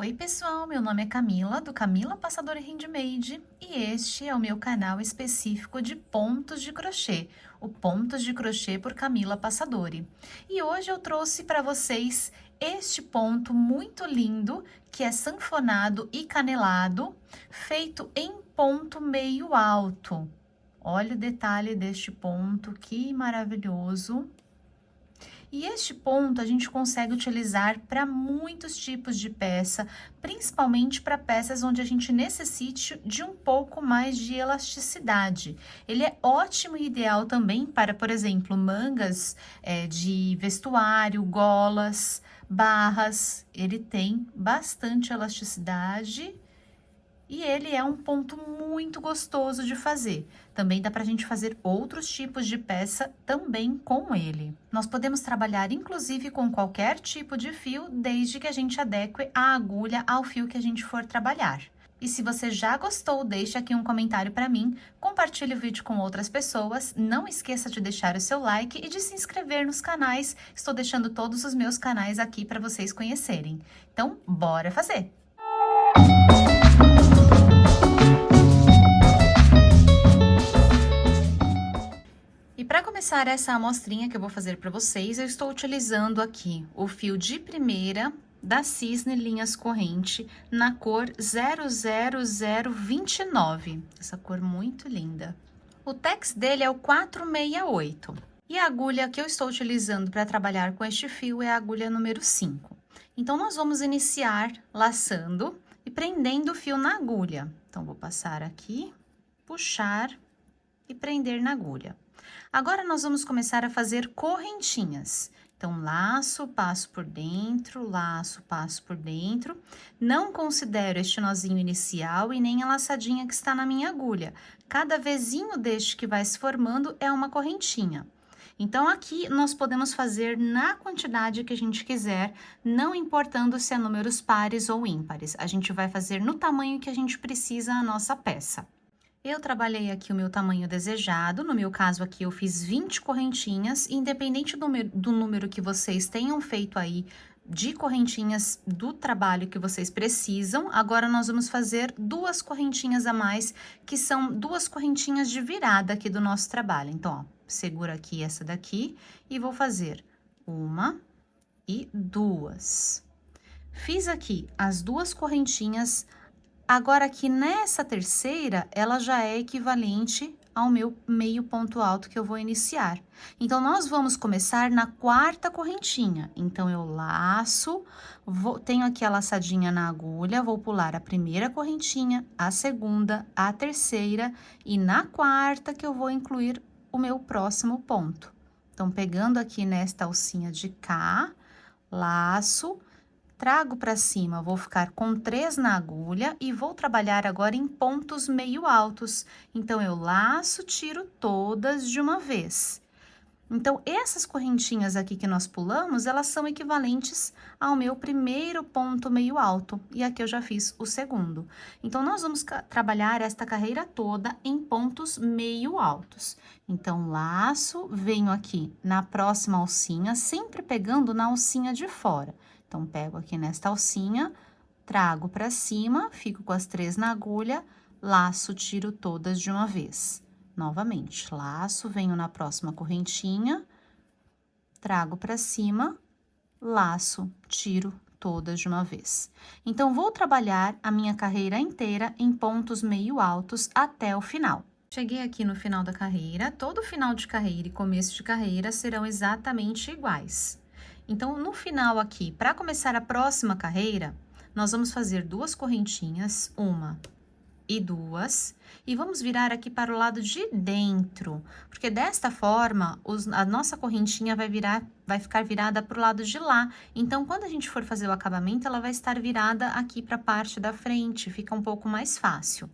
Oi pessoal, meu nome é Camila, do Camila Passadora Handmade, e este é o meu canal específico de pontos de crochê, o Pontos de Crochê por Camila Passadori. E hoje eu trouxe para vocês este ponto muito lindo, que é sanfonado e canelado, feito em ponto meio alto. Olha o detalhe deste ponto, que maravilhoso! E este ponto a gente consegue utilizar para muitos tipos de peça, principalmente para peças onde a gente necessite de um pouco mais de elasticidade. Ele é ótimo e ideal também para, por exemplo, mangas de vestuário, golas, barras. Ele tem bastante elasticidade. E ele é um ponto muito gostoso de fazer. Também dá para a gente fazer outros tipos de peça também com ele. Nós podemos trabalhar inclusive com qualquer tipo de fio, desde que a gente adeque a agulha ao fio que a gente for trabalhar. E se você já gostou, deixe aqui um comentário para mim, compartilhe o vídeo com outras pessoas, não esqueça de deixar o seu like e de se inscrever nos canais. Estou deixando todos os meus canais aqui para vocês conhecerem. Então, bora fazer! E para começar essa amostrinha que eu vou fazer para vocês, eu estou utilizando aqui o fio de primeira da Cisne Linhas Corrente na cor 00029, essa cor muito linda. O tex dele é o 468 e a agulha que eu estou utilizando para trabalhar com este fio é a agulha número 5. Então, nós vamos iniciar laçando e prendendo o fio na agulha. Então, vou passar aqui, puxar e prender na agulha. Agora, nós vamos começar a fazer correntinhas. Então, laço, passo por dentro, laço, passo por dentro. Não considero este nozinho inicial e nem a laçadinha que está na minha agulha. Cada vezinho deste que vai se formando é uma correntinha. Então, aqui nós podemos fazer na quantidade que a gente quiser, não importando se é números pares ou ímpares. A gente vai fazer no tamanho que a gente precisa a nossa peça. Eu trabalhei aqui o meu tamanho desejado, no meu caso aqui eu fiz 20 correntinhas, independente do número que vocês tenham feito aí de correntinhas do trabalho que vocês precisam, agora nós vamos fazer duas correntinhas a mais, que são duas correntinhas de virada aqui do nosso trabalho. Então, ó, segura aqui essa daqui e vou fazer uma e duas. Fiz aqui as duas correntinhas. Agora, aqui nessa terceira, ela já é equivalente ao meu meio ponto alto que eu vou iniciar. Então, nós vamos começar na quarta correntinha. Então, eu laço, tenho aqui a laçadinha na agulha, vou pular a primeira correntinha, a segunda, a terceira e na quarta que eu vou incluir o meu próximo ponto. Então, pegando aqui nesta alcinha de cá, laço, trago para cima, vou ficar com 3 na agulha e vou trabalhar agora em pontos meio altos. Então, eu laço, tiro todas de uma vez. Então, essas correntinhas aqui que nós pulamos, elas são equivalentes ao meu primeiro ponto meio alto. E aqui eu já fiz o segundo. Então, nós vamos trabalhar esta carreira toda em pontos meio altos. Então, laço, venho aqui na próxima alcinha, sempre pegando na alcinha de fora. Então, pego aqui nesta alcinha, trago para cima, fico com as 3 na agulha, laço, tiro todas de uma vez. Novamente, laço, venho na próxima correntinha, trago para cima, laço, tiro todas de uma vez. Então, vou trabalhar a minha carreira inteira em pontos meio altos até o final. Cheguei aqui no final da carreira, todo final de carreira e começo de carreira serão exatamente iguais. Então, no final aqui, para começar a próxima carreira, nós vamos fazer duas correntinhas, uma e duas, e vamos virar aqui para o lado de dentro, porque desta forma, a nossa correntinha vai ficar virada para o lado de lá. Então, quando a gente for fazer o acabamento, ela vai estar virada aqui para a parte da frente, fica um pouco mais fácil.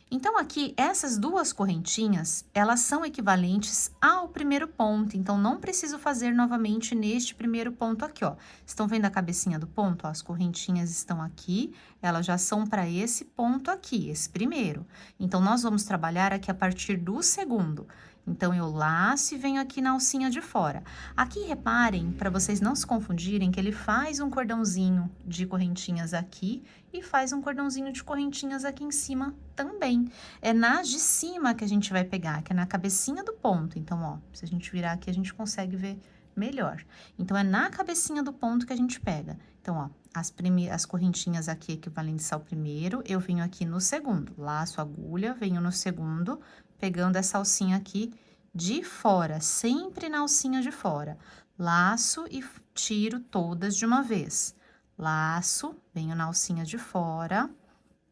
Então, aqui, essas duas correntinhas, elas são equivalentes ao primeiro ponto. Então, não preciso fazer novamente neste primeiro ponto aqui, ó. Estão vendo a cabecinha do ponto? Ó, as correntinhas estão aqui, elas já são para esse ponto aqui, esse primeiro. Então, nós vamos trabalhar aqui a partir do segundo. Então, eu laço e venho aqui na alcinha de fora. Aqui, reparem, para vocês não se confundirem, que ele faz um cordãozinho de correntinhas aqui e faz um cordãozinho de correntinhas aqui em cima também. É nas de cima que a gente vai pegar, que é na cabecinha do ponto. Então, ó, se a gente virar aqui, a gente consegue ver melhor. Então, é na cabecinha do ponto que a gente pega. Então, ó, as correntinhas aqui equivalentes ao primeiro, eu venho aqui no segundo. Laço a agulha, venho no segundo, pegando essa alcinha aqui de fora, sempre na alcinha de fora. Laço e tiro todas de uma vez. Laço, venho na alcinha de fora,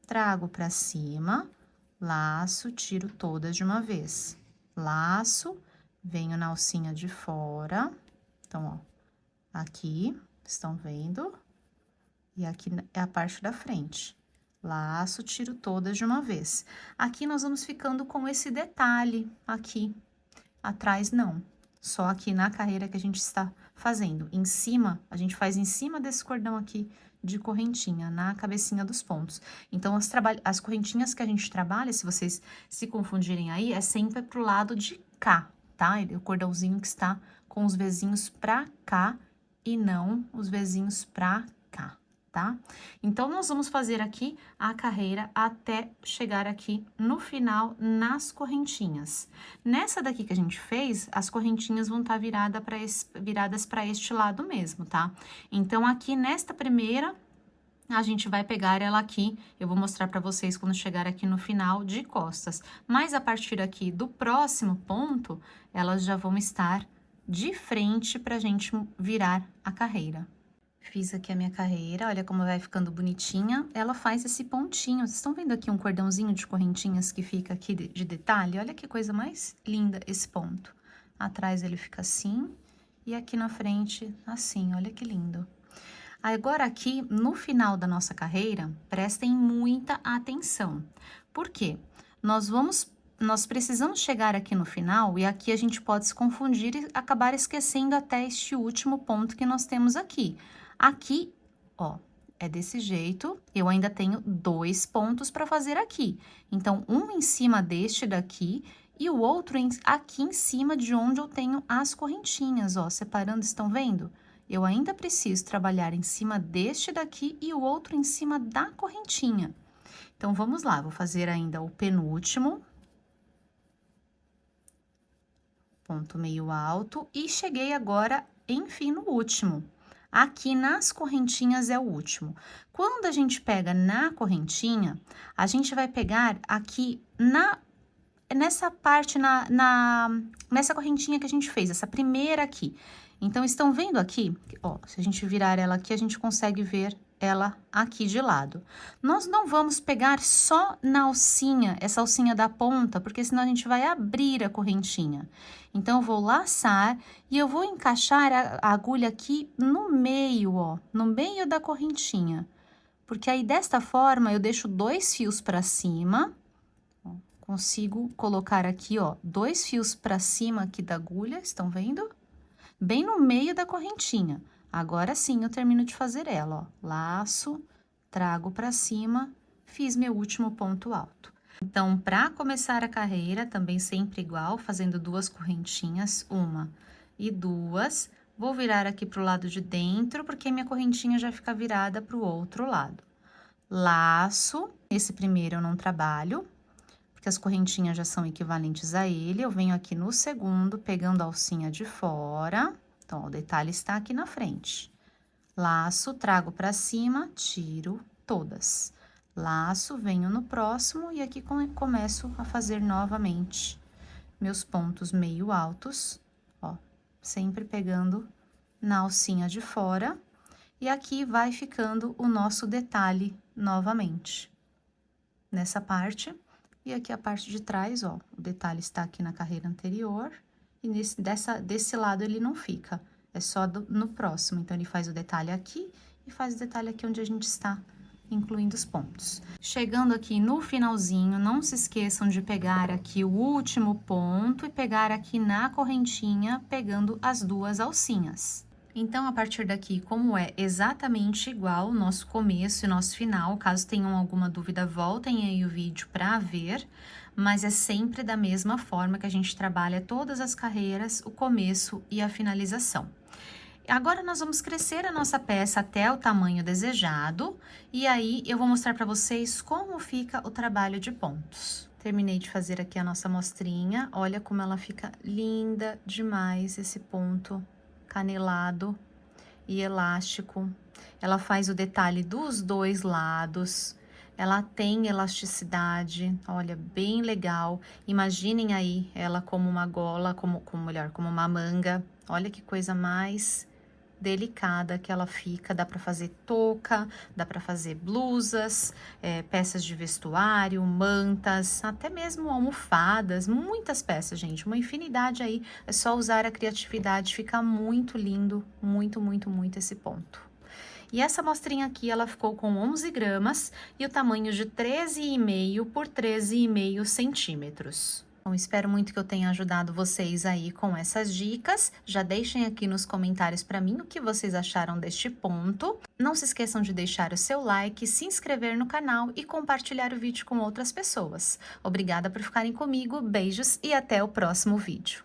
trago pra cima, laço, tiro todas de uma vez. Laço, venho na alcinha de fora. Então, ó, aqui, estão vendo? E aqui é a parte da frente. Laço, tiro todas de uma vez. Aqui nós vamos ficando com esse detalhe aqui. Atrás, não. Só aqui na carreira que a gente está fazendo. Em cima, a gente faz em cima desse cordão aqui de correntinha, na cabecinha dos pontos. Então, as correntinhas que a gente trabalha, se vocês se confundirem aí, é sempre pro lado de cá, tá? O cordãozinho que está com os vezinhos pra cá e não os vezinhos pra cá. Tá? Então, nós vamos fazer aqui a carreira até chegar aqui no final nas correntinhas. Nessa daqui que a gente fez, as correntinhas vão estar viradas para este lado mesmo, tá? Então, aqui nesta primeira, a gente vai pegar ela aqui, eu vou mostrar para vocês quando chegar aqui no final de costas. Mas a partir aqui do próximo ponto, elas já vão estar de frente pra gente virar a carreira. Fiz aqui a minha carreira, olha como vai ficando bonitinha. Ela faz esse pontinho. Vocês estão vendo aqui um cordãozinho de correntinhas que fica aqui de detalhe? Olha que coisa mais linda esse ponto. Atrás ele fica assim e aqui na frente assim, olha que lindo. Agora aqui, no final da nossa carreira, prestem muita atenção. Por quê? Nós precisamos chegar aqui no final e aqui a gente pode se confundir e acabar esquecendo até este último ponto que nós temos aqui. Aqui, ó, é desse jeito, eu ainda tenho 2 pontos para fazer aqui. Então, um em cima deste daqui e o outro aqui em cima de onde eu tenho as correntinhas, ó, separando, estão vendo? Eu ainda preciso trabalhar em cima deste daqui e o outro em cima da correntinha. Então, vamos lá, vou fazer ainda o penúltimo. Ponto meio alto e cheguei agora, enfim, no último. Aqui nas correntinhas é o último. Quando a gente pega na correntinha, a gente vai pegar aqui nessa parte, nessa correntinha que a gente fez, essa primeira aqui. Então, estão vendo aqui? Ó, se a gente virar ela aqui, a gente consegue ver ela aqui de lado. Nós não vamos pegar só na alcinha, essa alcinha da ponta, porque senão a gente vai abrir a correntinha. Então, eu vou laçar e eu vou encaixar a agulha aqui no meio, ó, no meio da correntinha. Porque aí, desta forma, eu deixo 2 fios para cima, ó, consigo colocar aqui, ó, 2 fios para cima aqui da agulha, estão vendo? Bem no meio da correntinha. Agora sim, eu termino de fazer ela, ó. Laço, trago pra cima, fiz meu último ponto alto. Então, pra começar a carreira, também sempre igual, fazendo 2 correntinhas, 1 e 2. Vou virar aqui pro lado de dentro, porque minha correntinha já fica virada pro outro lado. Laço, esse primeiro eu não trabalho, porque as correntinhas já são equivalentes a ele. Eu venho aqui no segundo, pegando a alcinha de fora. Então, ó, o detalhe está aqui na frente. Laço, trago pra cima, tiro todas. Laço, venho no próximo e aqui começo a fazer novamente meus pontos meio altos, ó, sempre pegando na alcinha de fora. E aqui vai ficando o nosso detalhe novamente. Nessa parte, e aqui a parte de trás, ó, o detalhe está aqui na carreira anterior. E desse lado ele não fica, é só no próximo. Então, ele faz o detalhe aqui e faz o detalhe aqui onde a gente está incluindo os pontos. Chegando aqui no finalzinho, não se esqueçam de pegar aqui o último ponto e pegar aqui na correntinha, pegando as 2 alcinhas. Então, a partir daqui, como é exatamente igual o nosso começo e nosso final, caso tenham alguma dúvida, voltem aí o vídeo para ver, mas é sempre da mesma forma que a gente trabalha todas as carreiras, o começo e a finalização. Agora nós vamos crescer a nossa peça até o tamanho desejado, e aí eu vou mostrar para vocês como fica o trabalho de pontos. Terminei de fazer aqui a nossa mostrinha, olha como ela fica linda demais, esse ponto canelado e elástico. Ela faz o detalhe dos dois lados, ela tem elasticidade, olha, bem legal. Imaginem aí ela como uma gola, como uma manga. Olha que coisa mais delicada que ela fica, dá para fazer touca, dá para fazer blusas, peças de vestuário, mantas, até mesmo almofadas, muitas peças, gente, uma infinidade aí, é só usar a criatividade, fica muito lindo, muito, muito, muito esse ponto. E essa amostrinha aqui, ela ficou com 11 gramas e o tamanho de 13,5 por 13,5 centímetros. Bom, espero muito que eu tenha ajudado vocês aí com essas dicas. Já deixem aqui nos comentários para mim o que vocês acharam deste ponto. Não se esqueçam de deixar o seu like, se inscrever no canal e compartilhar o vídeo com outras pessoas. Obrigada por ficarem comigo, beijos e até o próximo vídeo.